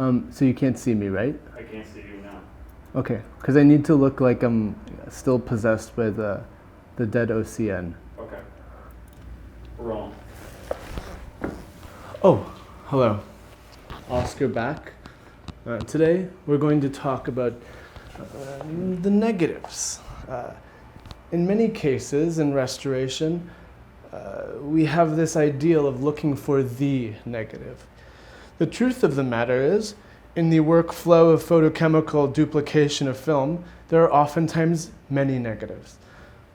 So you can't see me, right? I can't see you now. Okay, because I need to look like I'm still possessed by the dead OCN. Okay. Wrong. Oh, hello. Oscar back. Today we're going to talk about the negatives. In many cases in restoration, we have this ideal of looking for the negative. The truth of the matter is, in the workflow of photochemical duplication of film, there are oftentimes many negatives.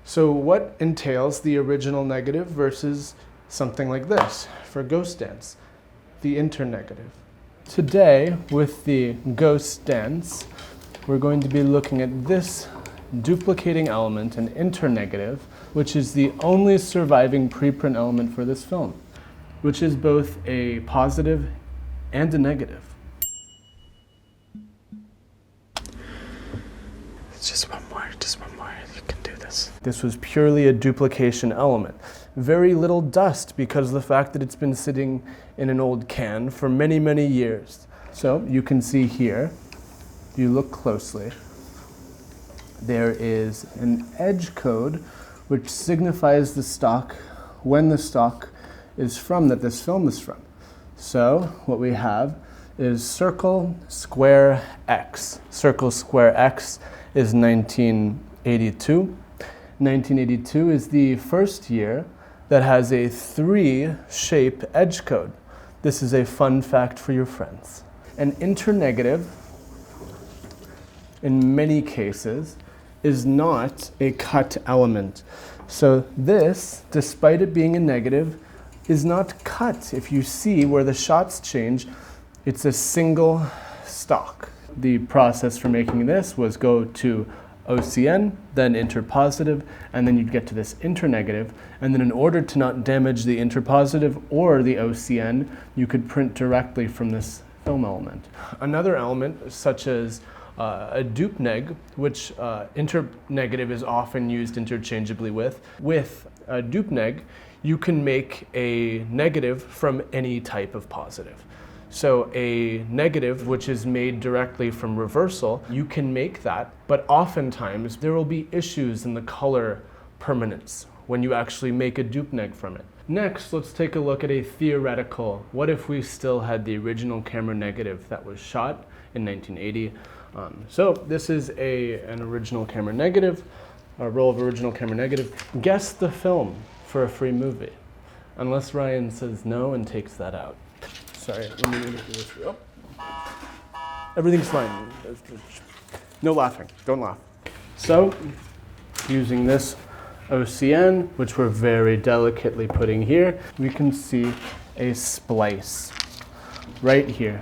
So what entails the original negative versus something like this for Ghost Dance, the internegative? Today, with the Ghost Dance, we're going to be looking at this duplicating element, an internegative, which is the only surviving preprint element for this film, which is both a positive and a negative. Just one more, you can do this. This was purely a duplication element. Very little dust because of the fact that it's been sitting in an old can for many, many years. So you can see here, if you look closely, there is an edge code which signifies the stock, when the stock is from, that this film is from. So what we have is circle, square, X. Circle, square, X is 1982. 1982 is the first year that has a 3-shape edge code. This is a fun fact for your friends. An internegative, in many cases, is not a cut element. So this, despite it being a negative, is not cut. If you see where the shots change, it's a single stock. The process for making this was go to OCN, then interpositive, and then you'd get to this internegative. And then in order to not damage the interpositive or the OCN, you could print directly from this film element. Another element, such as a dupe neg, which internegative is often used interchangeably with a dupe neg, you can make a negative from any type of positive. So a negative, which is made directly from reversal, you can make that, but oftentimes there will be issues in the color permanence when you actually make a dupe neg from it. Next, let's take a look at a theoretical, what if we still had the original camera negative that was shot in 1980? So this is an original camera negative, a roll of original camera negative. Guess the film for a free movie, unless Ryan says no and takes that out. Sorry, let me do this. Oh. Everything's fine. No laughing, don't laugh. So, using this OCN, which we're very delicately putting here, we can see a splice right here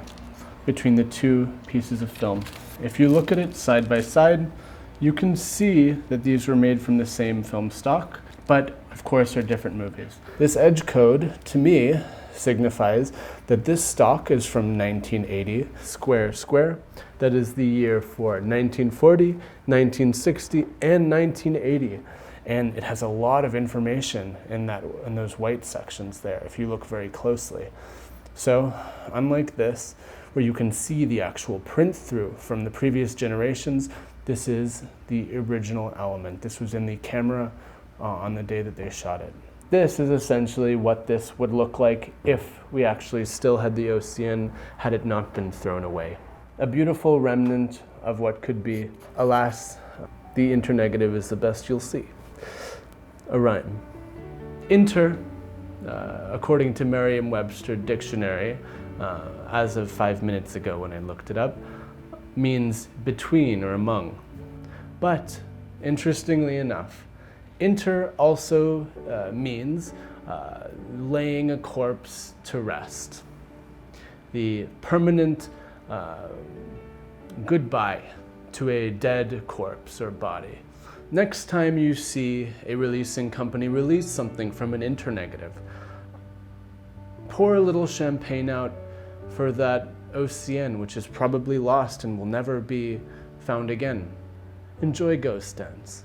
between the two pieces of film. If you look at it side by side, you can see that these were made from the same film stock, but of course are different movies. This edge code, to me, signifies that this stock is from 1980, square, square. That is the year for 1940, 1960, and 1980. And it has a lot of information in those white sections there, if you look very closely. So, unlike this, where you can see the actual print through from the previous generations, this is the original element. This was in the camera on the day that they shot it. This is essentially what this would look like if we actually still had the OCN, had it not been thrown away. A beautiful remnant of what could be. Alas, the internegative is the best you'll see. A rhyme. Inter, according to Merriam-Webster dictionary, as of 5 minutes ago when I looked it up, means between or among. But, interestingly enough, inter also means laying a corpse to rest. The permanent goodbye to a dead corpse or body. Next time you see a releasing company release something from an internegative, pour a little champagne out for that OCN, which is probably lost and will never be found again. Enjoy Ghost Dance.